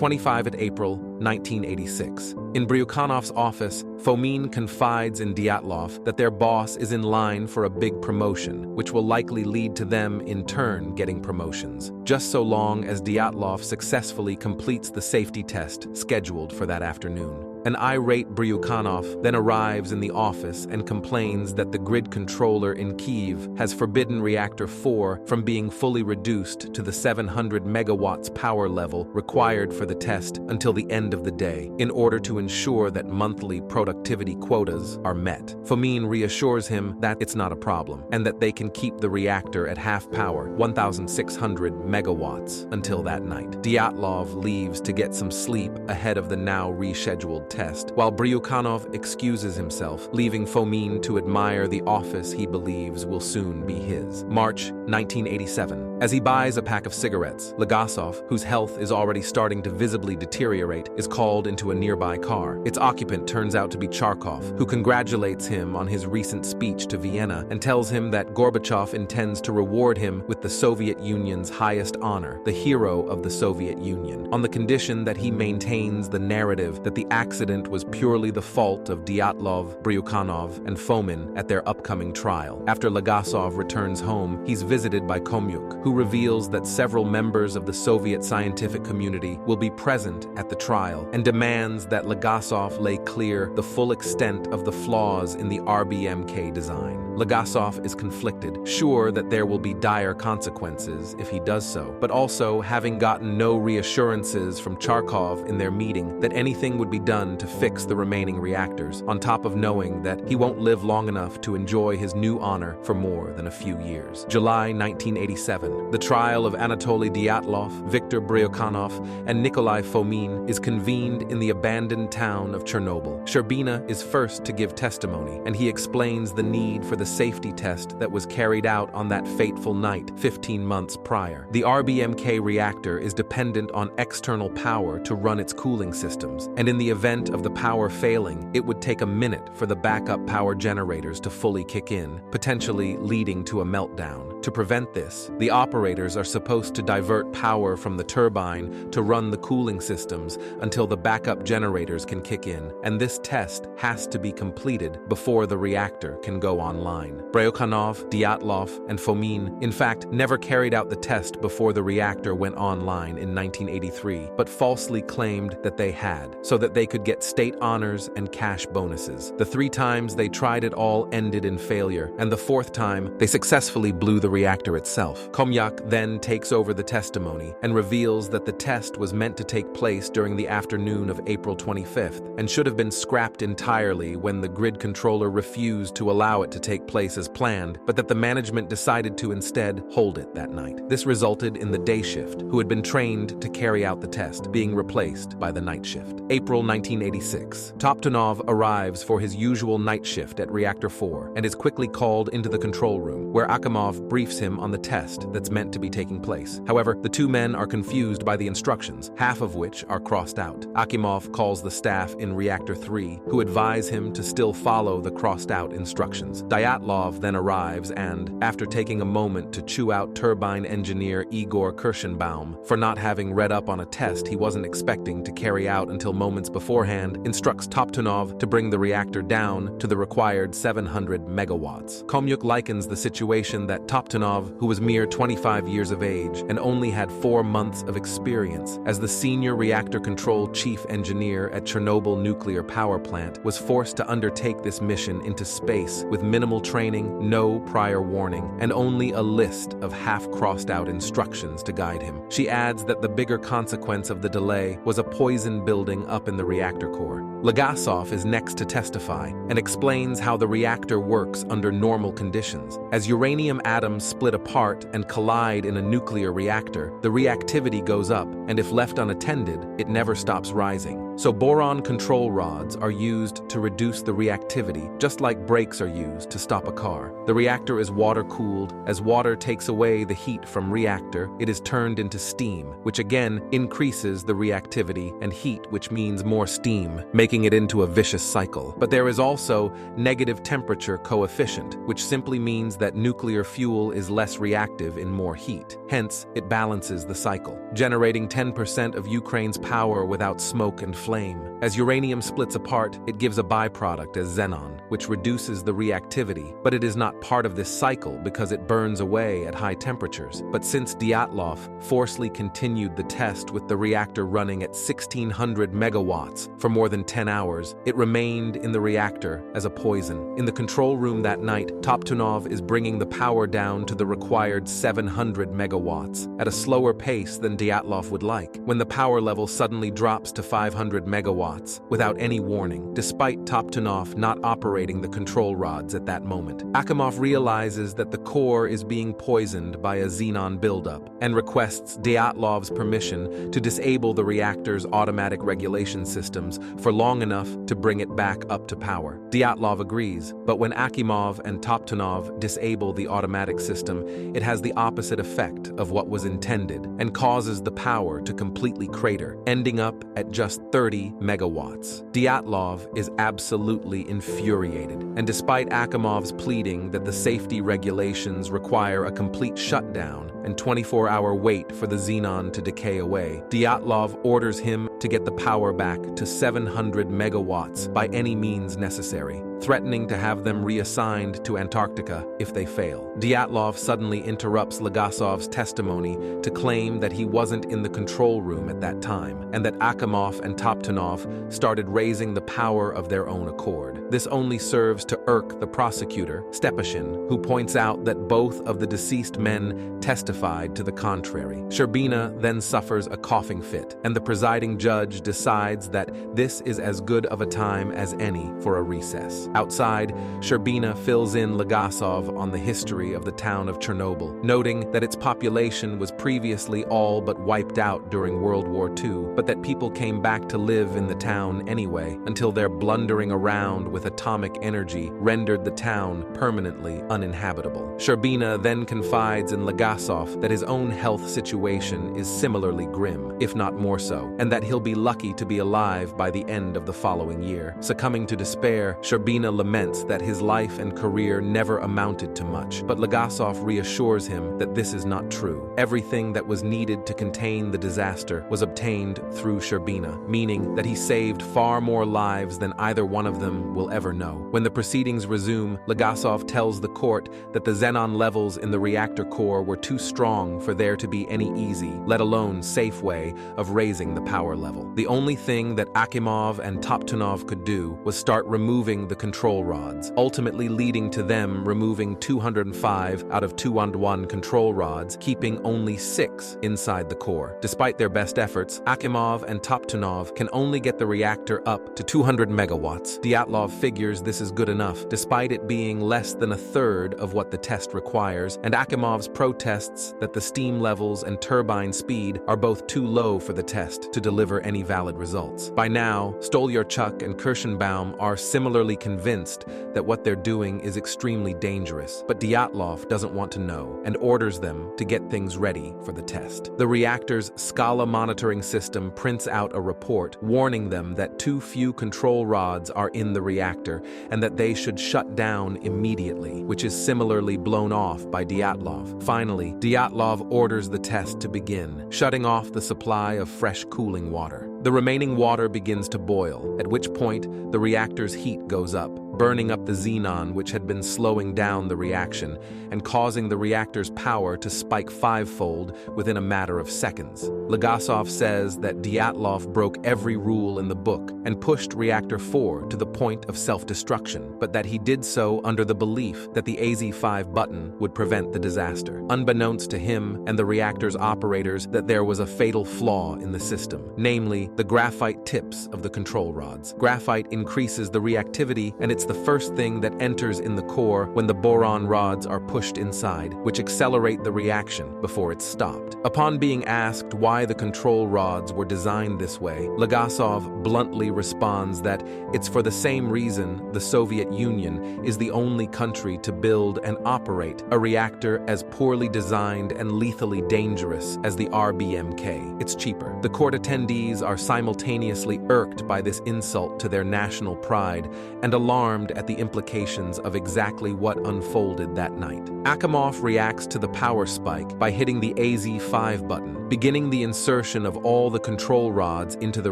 25 April 1986. In Bryukhanov's office, Fomin confides in Dyatlov that their boss is in line for a big promotion, which will likely lead to them, in turn, getting promotions, just so long as Dyatlov successfully completes the safety test scheduled for that afternoon. An irate Bryukhanov then arrives in the office and complains that the grid controller in Kyiv has forbidden Reactor 4 from being fully reduced to the 700 megawatts power level required for the test until the end of the day, in order to ensure that monthly productivity quotas are met. Fomin reassures him that it's not a problem, and that they can keep the reactor at half power, 1,600 megawatts, until that night. Dyatlov leaves to get some sleep ahead of the now rescheduled test, while Bryukhanov excuses himself, leaving Fomin to admire the office he believes will soon be his. March 1987. As he buys a pack of cigarettes, Legasov, whose health is already starting to visibly deteriorate, is called into a nearby car. Its occupant turns out to be Charkov, who congratulates him on his recent speech to Vienna and tells him that Gorbachev intends to reward him with the Soviet Union's highest honor, the Hero of the Soviet Union, on the condition that he maintains the narrative that the accident was purely the fault of Dyatlov, Bryukhanov, and Fomin at their upcoming trial. After Legasov returns home, he's visited by Komyuk, who reveals that several members of the Soviet scientific community will be present at the trial and demands that Legasov lay clear the full extent of the flaws in the RBMK design. Legasov is conflicted, sure that there will be dire consequences if he does so, but also having gotten no reassurances from Charkov in their meeting that anything would be done to fix the remaining reactors, on top of knowing that he won't live long enough to enjoy his new honor for more than a few years. July 1987. The trial of Anatoly Dyatlov, Viktor Bryukhanov, and Nikolai Fomin is convened in the abandoned town of Chernobyl. Sherbina is first to give testimony, and he explains the need for the safety test that was carried out on that fateful night 15 months prior. The RBMK reactor is dependent on external power to run its cooling systems, and in the event of the power failing, it would take a minute for the backup power generators to fully kick in, potentially leading to a meltdown. To prevent this, the operators are supposed to divert power from the turbine to run the cooling systems until the backup generators can kick in, and this test has to be completed before the reactor can go online. Bryukhanov, Dyatlov, and Fomin, in fact, never carried out the test before the reactor went online in 1983, but falsely claimed that they had, so that they could get state honors and cash bonuses. The 3 times they tried it all ended in failure, and the 4th time, they successfully blew the reactor itself. Komyak then takes over the testimony and reveals that the test was meant to take place during the afternoon of April 25th and should have been scrapped entirely when the grid controller refused to allow it to take place as planned, but that the management decided to instead hold it that night. This resulted in the day shift, who had been trained to carry out the test, being replaced by the night shift. April 1986. Toptunov arrives for his usual night shift at Reactor 4 and is quickly called into the control room, where Akimov briefs him on the test that's meant to be taking place. However, the 2 men are confused by the instructions, half of which are crossed out. Akimov calls the staff in Reactor 3, who advise him to still follow the crossed-out instructions. Dyatlov then arrives and, after taking a moment to chew out turbine engineer Igor Kirschenbaum for not having read up on a test he wasn't expecting to carry out until moments beforehand, instructs Toptunov to bring the reactor down to the required 700 megawatts. Komyuk likens the situation that Toptunov, who was mere 25 years of age and only had 4 months of experience as the senior reactor control chief engineer at Chernobyl Nuclear Power Plant, was forced to undertake this mission into space with minimal training, no prior warning, and only a list of half-crossed-out instructions to guide him. She adds that the bigger consequence of the delay was a poison building up in the reactor core. Legasov is next to testify and explains how the reactor works under normal conditions. As uranium atoms split apart and collide in a nuclear reactor, the reactivity goes up, and if left unattended, it never stops rising. So boron control rods are used to reduce the reactivity, just like brakes are used to stop a car. The reactor is water-cooled. As water takes away the heat from reactor, it is turned into steam, which again increases the reactivity, and heat, which means more steam, making it into a vicious cycle. But there is also negative temperature coefficient, which simply means that nuclear fuel is less reactive in more heat. Hence, it balances the cycle, generating 10% of Ukraine's power without smoke and flame. As uranium splits apart, it gives a byproduct as xenon, which reduces the reactivity, but it is not part of this cycle because it burns away at high temperatures. But since Dyatlov forcefully continued the test with the reactor running at 1600 megawatts for more than 10 hours, it remained in the reactor as a poison. In the control room that night, Toptunov is bringing the power down to the required 700 megawatts at a slower pace than Dyatlov would like, when the power level suddenly drops to 500 megawatts without any warning, despite Toptunov not operating the control rods at that moment. Akimov realizes that the core is being poisoned by a xenon buildup and requests Dyatlov's permission to disable the reactor's automatic regulation systems for long enough to bring it back up to power. Dyatlov agrees, but when Akimov and Toptunov disable the automatic system, it has the opposite effect of what was intended and causes the power to completely crater, ending up at just 30 megawatts. Dyatlov is absolutely infuriated, and despite Akimov's pleading that the safety regulations require a complete shutdown and 24-hour wait for the xenon to decay away, Dyatlov orders him to get the power back to 700 megawatts by any means necessary, threatening to have them reassigned to Antarctica if they fail. Dyatlov suddenly interrupts Legasov's testimony to claim that he wasn't in the control room at that time, and that Akimov and Toptunov started raising the power of their own accord. This only serves to irk the prosecutor, Stepashin, who points out that both of the deceased men testified to the contrary. Sherbina then suffers a coughing fit, and the presiding judge decides that this is as good of a time as any for a recess. Outside, Sherbina fills in Legasov on the history of the town of Chernobyl, noting that its population was previously all but wiped out during World War II, but that people came back to live in the town anyway, until their blundering around with atomic energy rendered the town permanently uninhabitable. Sherbina then confides in Legasov that his own health situation is similarly grim, if not more so, and that he'll be lucky to be alive by the end of the following year. Succumbing to despair, Sherbina laments that his life and career never amounted to much, but Legasov reassures him that this is not true. Everything that was needed to contain the disaster was obtained through Sherbina, meaning that he saved far more lives than either one of them will ever know. When the proceedings resume, Legasov tells the court that the xenon levels in the reactor core were too strong for there to be any easy, let alone safe way of raising the power level. The only thing that Akimov and Toptunov could do was start removing the control rods, ultimately leading to them removing 205 out of 201 control rods, keeping only 6 inside the core. Despite their best efforts, Akimov and Toptunov can only get the reactor up to 200 megawatts. Dyatlov figures this is good enough, despite it being less than a third of what the test requires, and Akimov's protests that the steam levels and turbine speed are both too low for the test to deliver any valid results. By now, Stolyarchuk and Kirschenbaum are similarly convinced that what they're doing is extremely dangerous, but Dyatlov doesn't want to know and orders them to get things ready for the test. The reactor's Scala monitoring system prints out a report warning them that too few control rods are in the reactor and that they should shut down immediately, which is similarly blown off by Dyatlov. Finally, Dyatlov orders the test to begin, shutting off the supply of fresh cooling water. The remaining water begins to boil, at which point the reactor's heat goes up, burning up the xenon which had been slowing down the reaction and causing the reactor's power to spike 5-fold within a matter of seconds. Legasov says that Dyatlov broke every rule in the book and pushed Reactor 4 to the point of self-destruction, but that he did so under the belief that the AZ-5 button would prevent the disaster. Unbeknownst to him and the reactor's operators, that there was a fatal flaw in the system, namely the graphite tips of the control rods. Graphite increases the reactivity and its It's the first thing that enters in the core when the boron rods are pushed inside, which accelerate the reaction before it's stopped. Upon being asked why the control rods were designed this way, Legasov bluntly responds that it's for the same reason the Soviet Union is the only country to build and operate a reactor as poorly designed and lethally dangerous as the RBMK. It's cheaper. The court attendees are simultaneously irked by this insult to their national pride and alarmed at the implications of exactly what unfolded that night. Akimov reacts to the power spike by hitting the AZ5 button, beginning the insertion of all the control rods into the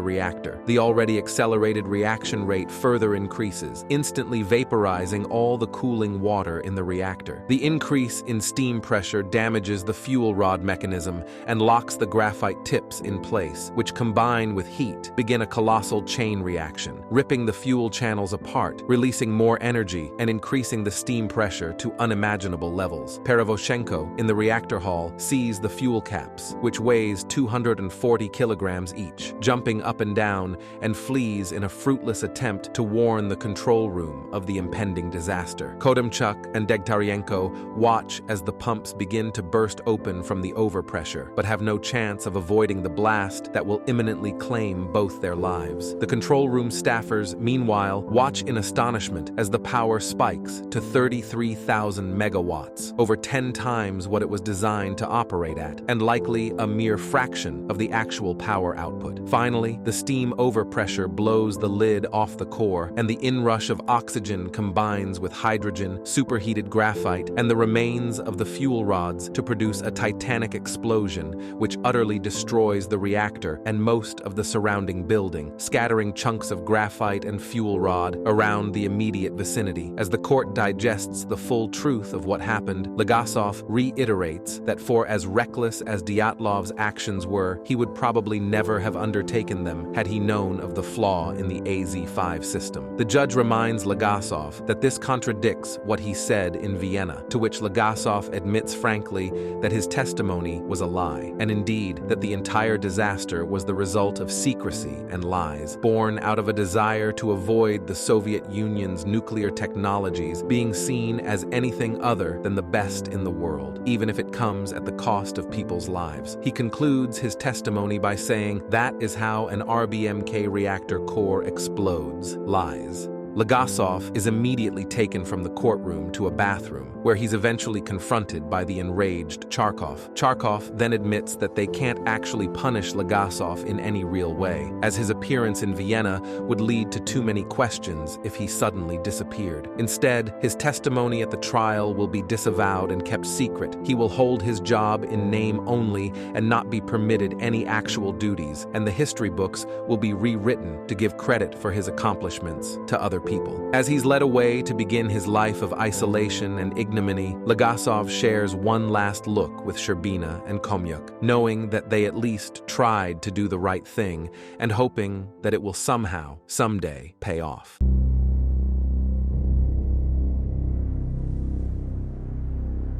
reactor. The already accelerated reaction rate further increases, instantly vaporizing all the cooling water in the reactor. The increase in steam pressure damages the fuel rod mechanism and locks the graphite tips in place, which combine with heat, begin a colossal chain reaction, ripping the fuel channels apart, releasing more energy and increasing the steam pressure to unimaginable levels. Perevoshenko, in the reactor hall, sees the fuel caps, which weighs 240 kilograms each, jumping up and down, and flees in a fruitless attempt to warn the control room of the impending disaster. Kodymchuk and Degtyarenko watch as the pumps begin to burst open from the overpressure, but have no chance of avoiding the blast that will imminently claim both their lives. The control room staffers, meanwhile, watch in astonishment as the power spikes to 33,000 megawatts, over 10 times what it was designed to operate at, and likely a mere fraction of the actual power output. Finally, the steam overpressure blows the lid off the core, and the inrush of oxygen combines with hydrogen, superheated graphite, and the remains of the fuel rods to produce a titanic explosion which utterly destroys the reactor and most of the surrounding building, scattering chunks of graphite and fuel rod around the immediate vicinity. As the court digests the full truth of what happened, Legasov reiterates that for as reckless as Dyatlov's actions were, he would probably never have undertaken them had he known of the flaw in the AZ5 system. The judge reminds Legasov that this contradicts what he said in Vienna, to which Legasov admits frankly that his testimony was a lie, and indeed that the entire disaster was the result of secrecy and lies, born out of a desire to avoid the Soviet Union's nuclear technologies being seen as anything other than the best in the world, even if it comes at the cost of people's lives. He concludes his testimony by saying that is how an RBMK reactor core explodes. Lies. Legasov is immediately taken from the courtroom to a bathroom, where he's eventually confronted by the enraged Charkov. Charkov then admits that they can't actually punish Legasov in any real way, as his appearance in Vienna would lead to too many questions if he suddenly disappeared. Instead, his testimony at the trial will be disavowed and kept secret. He will hold his job in name only and not be permitted any actual duties, and the history books will be rewritten to give credit for his accomplishments to other people. As he's led away to begin his life of isolation and ignominy, Legasov shares one last look with Sherbina and Komyuk, knowing that they at least tried to do the right thing and hoping that it will somehow, someday, pay off.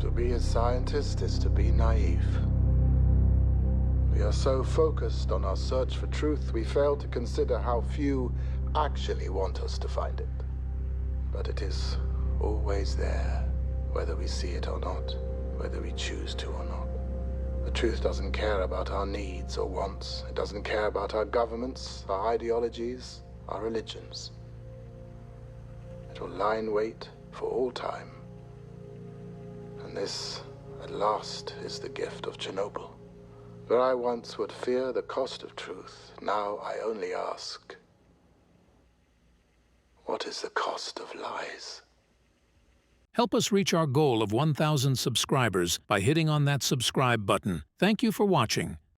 To be a scientist is to be naive. We are so focused on our search for truth, we fail to consider how few actually want us to find it. But it is always there, whether we see it or not, whether we choose to or not. The truth doesn't care about our needs or wants. It doesn't care about our governments, our ideologies, our religions. It will lie in wait for all time. And this, at last, is the gift of Chernobyl. Where I once would fear the cost of truth, now I only ask, what is the cost of lies? Help us reach our goal of 1,000 subscribers by hitting on that subscribe button. Thank you for watching.